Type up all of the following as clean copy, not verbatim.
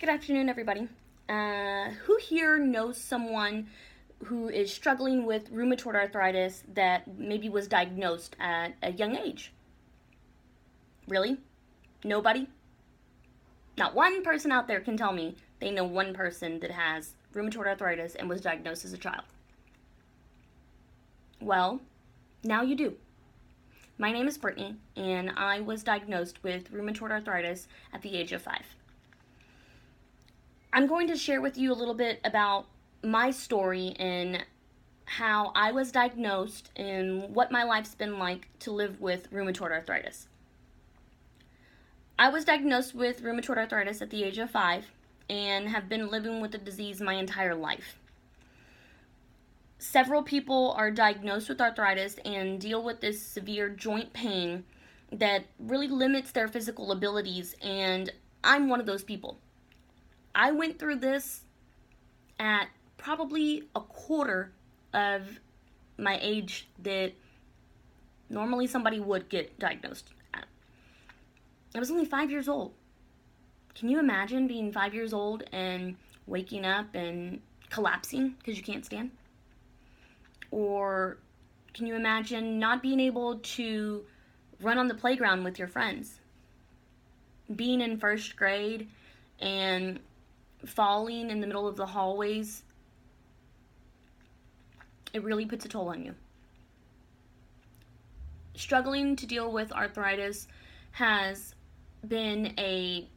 Good afternoon, everybody. Who here knows someone who is struggling with rheumatoid arthritis that maybe was diagnosed at a young age? Really? Nobody? Not one person out there can tell me they know one person that has rheumatoid arthritis and was diagnosed as a child. Well, now you do. My name is Brittany, and I was diagnosed with rheumatoid arthritis at the age of 5. I'm going to share with you a little bit about my story and how I was diagnosed and what my life's been like to live with rheumatoid arthritis. I was diagnosed with rheumatoid arthritis at the age of 5 and have been living with the disease my entire life. Several people are diagnosed with arthritis and deal with this severe joint pain that really limits their physical abilities, and I'm one of those people. I went through this at probably a quarter of my age that normally somebody would get diagnosed at. I was only 5 years old. Can you imagine being 5 years old and waking up and collapsing because you can't stand? Or can you imagine not being able to run on the playground with your friends? Being in first grade and falling in the middle of the hallways, it really puts a toll on you. Struggling to deal with arthritis has been a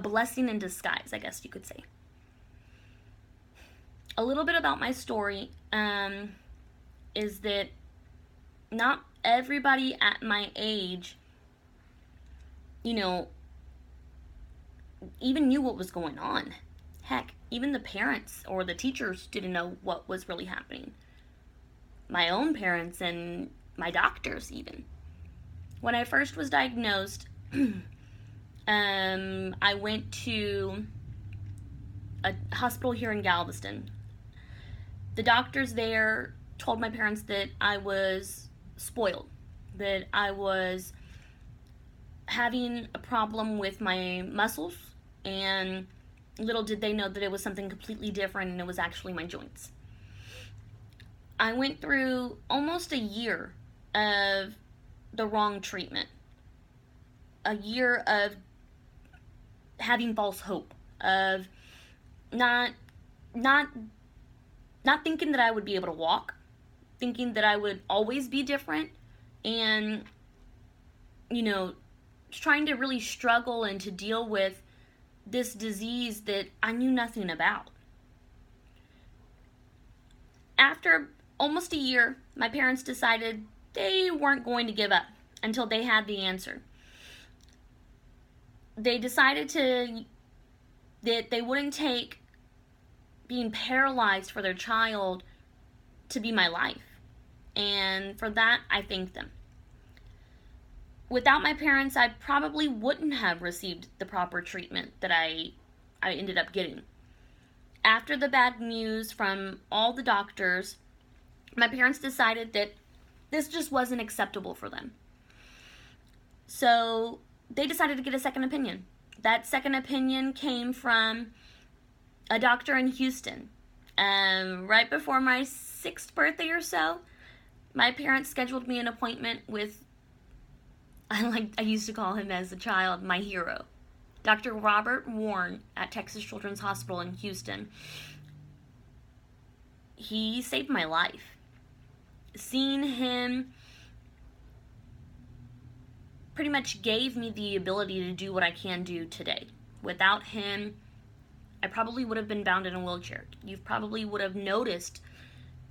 blessing in disguise, I guess you could say. A little bit about my story is that not everybody at my age, even knew what was going on. Heck, even the parents or the teachers didn't know what was really happening. My own parents and my doctors even. When I first was diagnosed, I went to a hospital here in Galveston. The doctors there told my parents that I was spoiled, that I was having a problem with my muscles, and little did they know that it was something completely different, and it was actually my joints. I went through almost a year of the wrong treatment, a year of having false hope, of not thinking that I would be able to walk, thinking that I would always be different, and trying to really struggle and to deal with this disease that I knew nothing about. After almost a year, my parents decided they weren't going to give up until they had the answer. They decided that they wouldn't take being paralyzed for their child to be my life. And for that, I thank them. Without my parents, I probably wouldn't have received the proper treatment that I ended up getting. After the bad news from all the doctors, my parents decided that this just wasn't acceptable for them. So they decided to get a second opinion. That second opinion came from a doctor in Houston. Right before my 6th birthday or so, my parents scheduled me an appointment with, I used to call him as a child, my hero, Dr. Robert Warren at Texas Children's Hospital in Houston. He saved my life. Seeing him pretty much gave me the ability to do what I can do today. Without him, I probably would have been bound in a wheelchair. You probably would have noticed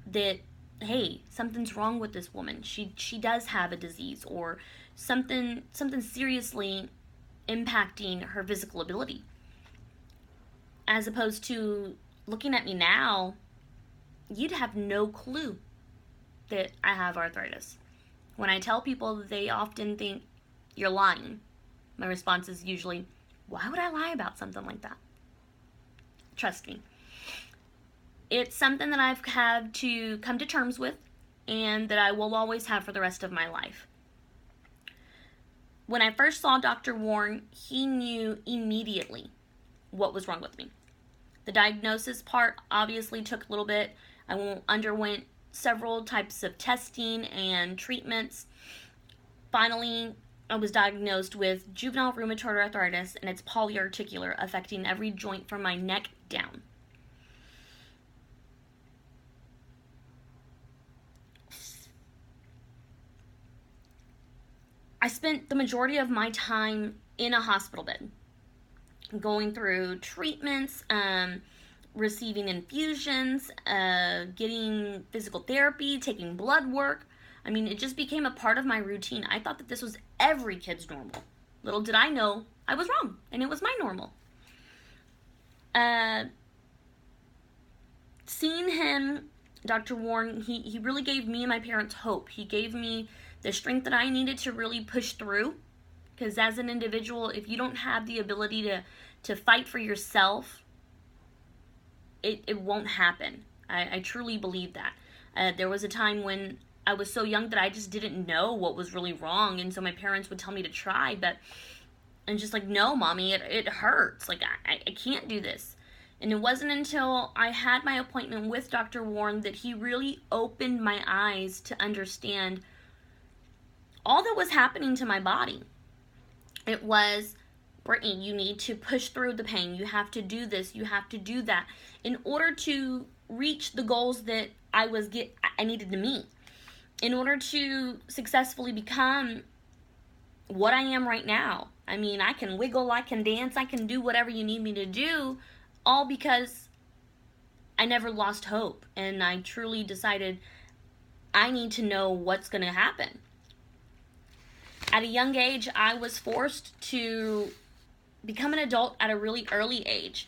that, hey, something's wrong with this woman. She does have a disease, or something seriously impacting her physical ability. As opposed to looking at me now, you'd have no clue that I have arthritis. When I tell people, they often think you're lying. My response is usually, why would I lie about something like that? Trust me. It's something that I've had to come to terms with and that I will always have for the rest of my life. When I first saw Dr. Warren, he knew immediately what was wrong with me. The diagnosis part obviously took a little bit. I underwent several types of testing and treatments. Finally, I was diagnosed with juvenile rheumatoid arthritis, and it's polyarticular, affecting every joint from my neck down. I spent the majority of my time in a hospital bed, going through treatments, receiving infusions, getting physical therapy, taking blood work. I mean, it just became a part of my routine. I thought that this was every kid's normal. Little did I know I was wrong, and it was my normal. Seeing him, Dr. Warren, he really gave me and my parents hope. He gave me the strength that I needed to really push through. Because as an individual, if you don't have the ability to fight for yourself, it won't happen. I truly believe that. There was a time when I was so young that I just didn't know what was really wrong, and so my parents would tell me to try, but I'm just like, no, mommy, it hurts. Like, I can't do this. And it wasn't until I had my appointment with Dr. Warren that he really opened my eyes to understand all that was happening to my body. It was, Brittany, you need to push through the pain. You have to do this. You have to do that in order to reach the goals that I needed to meet. In order to successfully become what I am right now. I mean, I can wiggle, I can dance, I can do whatever you need me to do, all because I never lost hope. And I truly decided I need to know what's going to happen. At a young age, I was forced to become an adult at a really early age.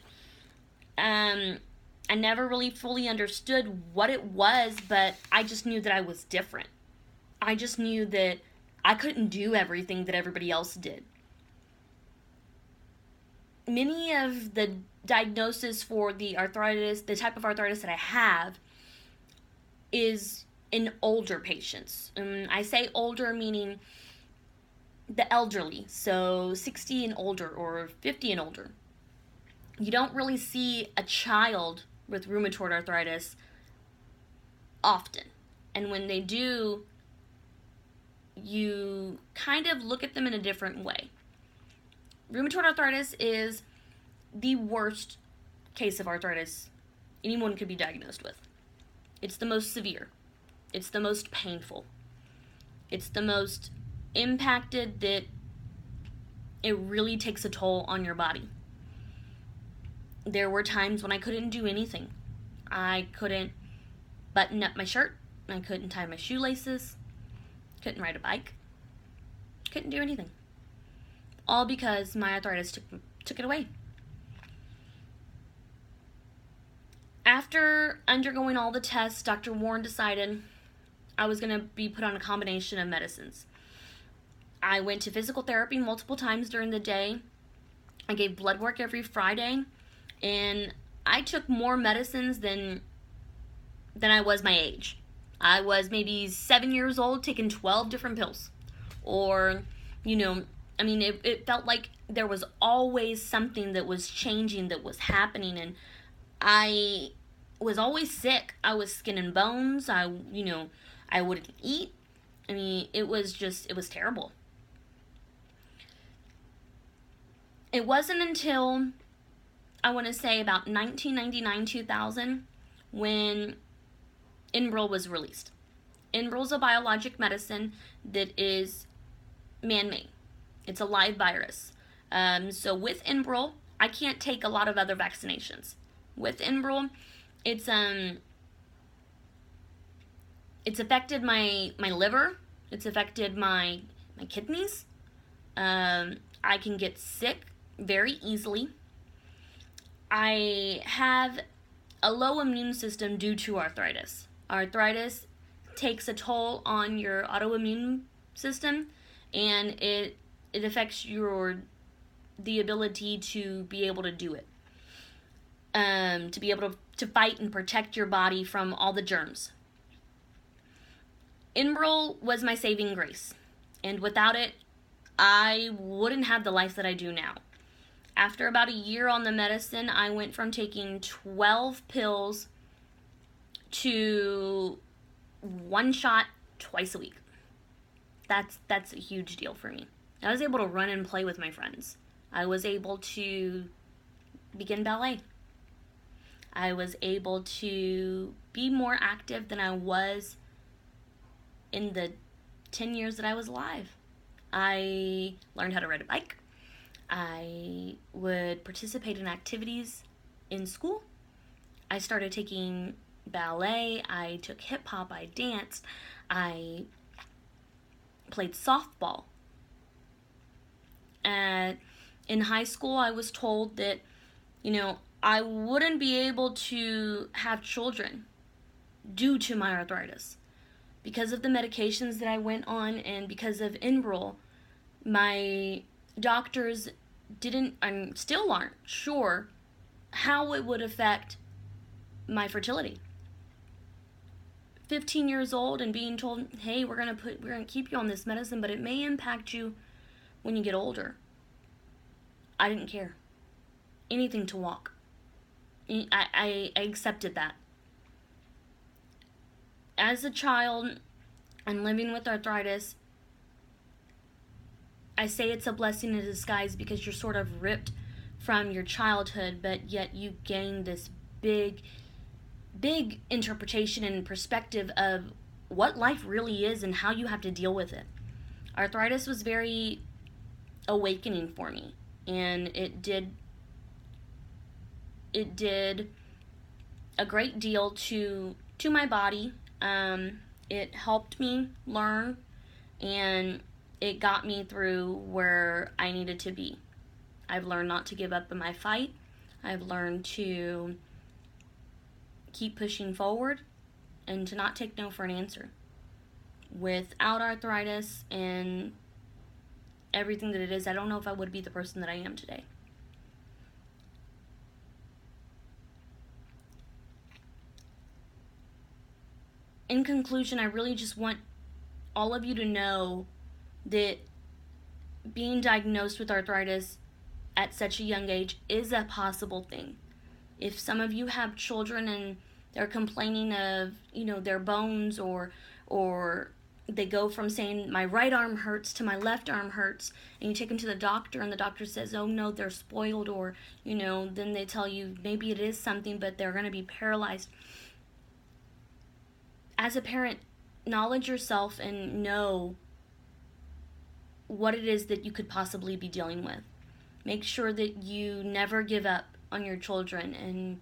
I never really fully understood what it was, but I just knew that I was different. I just knew that I couldn't do everything that everybody else did. Many of the diagnosis for the arthritis, the type of arthritis that I have, is in older patients. I say older meaning the elderly, so 60 and older or 50 and older. You don't really see a child with rheumatoid arthritis often. And when they do, you kind of look at them in a different way. Rheumatoid arthritis is the worst case of arthritis anyone could be diagnosed with. It's the most severe. It's the most painful. It's the most impacted that it really takes a toll on your body. There were times when I couldn't do anything. I couldn't button up my shirt. I couldn't tie my shoelaces. Couldn't ride a bike. Couldn't do anything. All because my arthritis took it away. After undergoing all the tests, Dr. Warren decided I was going to be put on a combination of medicines. I went to physical therapy multiple times during the day. I gave blood work every Friday. And I took more medicines than I was my age. I was maybe 7 years old taking 12 different pills. Or, it felt like there was always something that was changing, that was happening. And I was always sick. I was skin and bones. I wouldn't eat. It was terrible. It wasn't until, I want to say, about 1999-2000 when Enbrel was released. Enbrel is a biologic medicine that is man-made. It's a live virus. So with Enbrel, I can't take a lot of other vaccinations. With Enbrel, it's affected my liver. It's affected my kidneys. I can get sick very easily. I have a low immune system due to arthritis. Arthritis takes a toll on your autoimmune system, and it affects the ability to be able to do it. To be able to fight and protect your body from all the germs. Enbrel was my saving grace, and without it, I wouldn't have the life that I do now. After about a year on the medicine, I went from taking 12 pills to one shot twice a week. That's a huge deal for me. I was able to run and play with my friends. I was able to begin ballet. I was able to be more active than I was in the 10 years that I was alive. I learned how to ride a bike. I would participate in activities in school. I started taking ballet. I took hip hop. I danced. I played softball. In high school, I was told that, I wouldn't be able to have children due to my arthritis. Because of the medications that I went on and because of Enbrel, my doctors and still aren't sure how it would affect my fertility. 15 years old and being told, hey, we're gonna keep you on this medicine, but it may impact you when you get older. I didn't care. Anything to walk. I accepted that. As a child and living with arthritis, I say it's a blessing in disguise because you're sort of ripped from your childhood, but yet you gain this big interpretation and perspective of what life really is and how you have to deal with it. Arthritis was very awakening for me, and it did a great deal to my body. It helped me learn, and it got me through where I needed to be. I've learned not to give up in my fight. I've learned to keep pushing forward and to not take no for an answer. Without arthritis and everything that it is, I don't know if I would be the person that I am today. In conclusion, I really just want all of you to know that being diagnosed with arthritis at such a young age is a possible thing. If some of you have children and they're complaining of, their bones, or they go from saying my right arm hurts to my left arm hurts, and you take them to the doctor and the doctor says, oh no, they're spoiled, or, then they tell you maybe it is something, but they're going to be paralyzed. As a parent, knowledge yourself and know what it is that you could possibly be dealing with. Make sure that you never give up on your children, and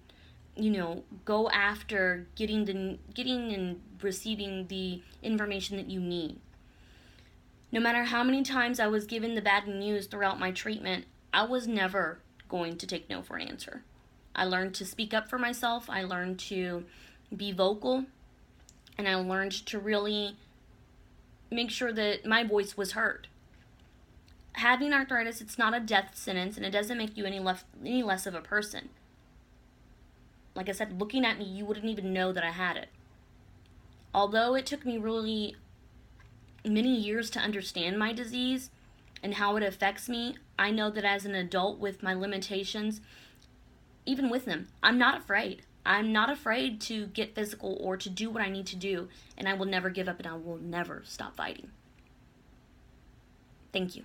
go after getting and receiving the information that you need. No matter how many times I was given the bad news throughout my treatment, I was never going to take no for an answer. I learned to speak up for myself. I learned to be vocal, and I learned to really make sure that my voice was heard. Having arthritis, it's not a death sentence, and it doesn't make you any less of a person. Like I said, looking at me, you wouldn't even know that I had it. Although it took me really many years to understand my disease and how it affects me, I know that as an adult with my limitations, even with them, I'm not afraid. I'm not afraid to get physical or to do what I need to do, and I will never give up, and I will never stop fighting. Thank you.